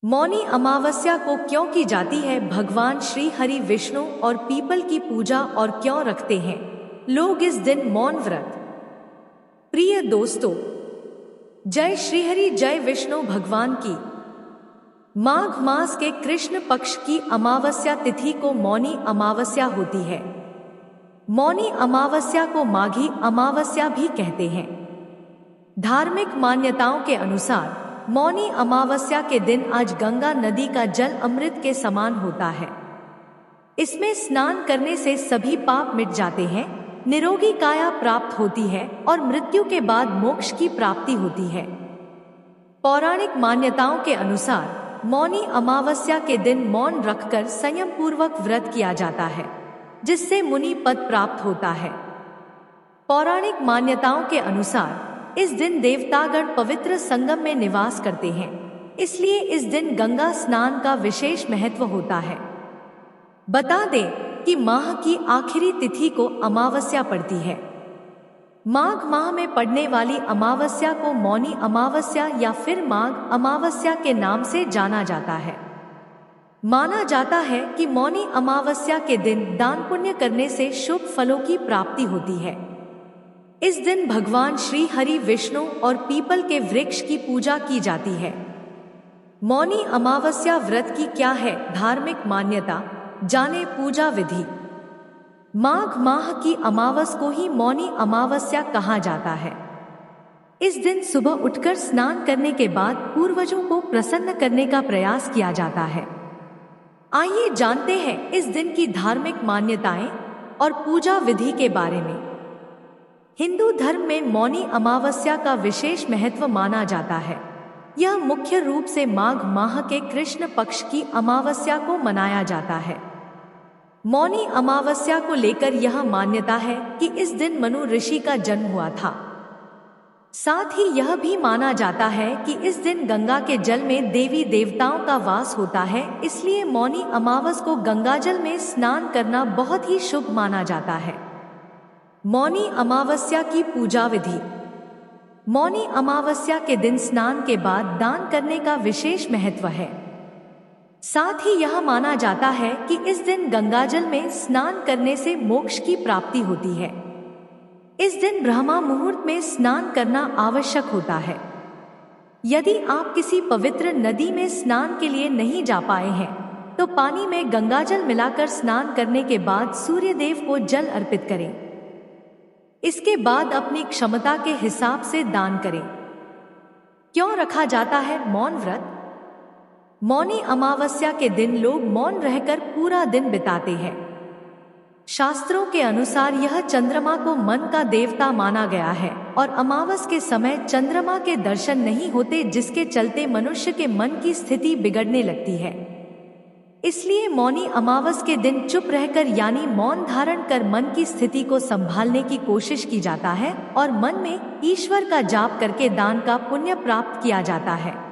मौनी अमावस्या को क्यों की जाती है? भगवान श्री हरि विष्णु और पीपल की पूजा और क्यों रखते हैं लोग इस दिन मौन व्रत? प्रिय दोस्तों, जय श्री हरि, जय विष्णु भगवान की। माघ मास के कृष्ण पक्ष की अमावस्या तिथि को मौनी अमावस्या होती है। मौनी अमावस्या को माघी अमावस्या भी कहते हैं। धार्मिक मान्यताओं के अनुसार मौनी अमावस्या के दिन आज गंगा नदी का जल अमृत के समान होता है। इसमें स्नान करने से सभी पाप मिट जाते हैं, निरोगी काया प्राप्त होती है और मृत्यु के बाद मोक्ष की प्राप्ति होती है। पौराणिक मान्यताओं के अनुसार मौनी अमावस्या के दिन मौन रखकर संयम पूर्वक व्रत किया जाता है, जिससे मुनि पद प्राप्त होता है। पौराणिक मान्यताओं के अनुसार इस दिन देवतागण पवित्र संगम में निवास करते हैं, इसलिए इस दिन गंगा स्नान का विशेष महत्व होता है। बता दें कि माह की आखिरी तिथि को अमावस्या पड़ती है। माघ माह में पड़ने वाली अमावस्या को मौनी अमावस्या या फिर माघ अमावस्या के नाम से जाना जाता है। माना जाता है कि मौनी अमावस्या के दिन दान पुण्य करने से शुभ फलों की प्राप्ति होती है। इस दिन भगवान श्री हरि विष्णु और पीपल के वृक्ष की पूजा की जाती है। मौनी अमावस्या व्रत की क्या है धार्मिक मान्यता, जाने पूजा विधि। माघ माह की अमावस को ही मौनी अमावस्या कहा जाता है। इस दिन सुबह उठकर स्नान करने के बाद पूर्वजों को प्रसन्न करने का प्रयास किया जाता है। आइए जानते हैं इस दिन की धार्मिक मान्यताएं और पूजा विधि के बारे में। हिंदू धर्म में मौनी अमावस्या का विशेष महत्व माना जाता है। यह मुख्य रूप से माघ माह के कृष्ण पक्ष की अमावस्या को मनाया जाता है। मौनी अमावस्या को लेकर यह मान्यता है कि इस दिन मनु ऋषि का जन्म हुआ था। साथ ही यह भी माना जाता है कि इस दिन गंगा के जल में देवी देवताओं का वास होता है, इसलिए मौनी अमावस को गंगाजल में स्नान करना बहुत ही शुभ माना जाता है। मौनी अमावस्या की पूजा विधि। मौनी अमावस्या के दिन स्नान के बाद दान करने का विशेष महत्व है। साथ ही यह माना जाता है कि इस दिन गंगाजल में स्नान करने से मोक्ष की प्राप्ति होती है। इस दिन ब्रह्मा मुहूर्त में स्नान करना आवश्यक होता है। यदि आप किसी पवित्र नदी में स्नान के लिए नहीं जा पाए हैं, तो पानी में गंगाजल मिलाकर स्नान करने के बाद सूर्य देव को जल अर्पित करें। इसके बाद अपनी क्षमता के हिसाब से दान करें। क्यों रखा जाता है मौन व्रत? मौनी अमावस्या के दिन लोग मौन रहकर पूरा दिन बिताते हैं। शास्त्रों के अनुसार यह चंद्रमा को मन का देवता माना गया है और अमावस के समय चंद्रमा के दर्शन नहीं होते, जिसके चलते मनुष्य के मन की स्थिति बिगड़ने लगती है। इसलिए मौनी अमावस के दिन चुप रहकर यानी मौन धारण कर मन की स्थिति को संभालने की कोशिश की जाता है और मन में ईश्वर का जाप करके दान का पुण्य प्राप्त किया जाता है।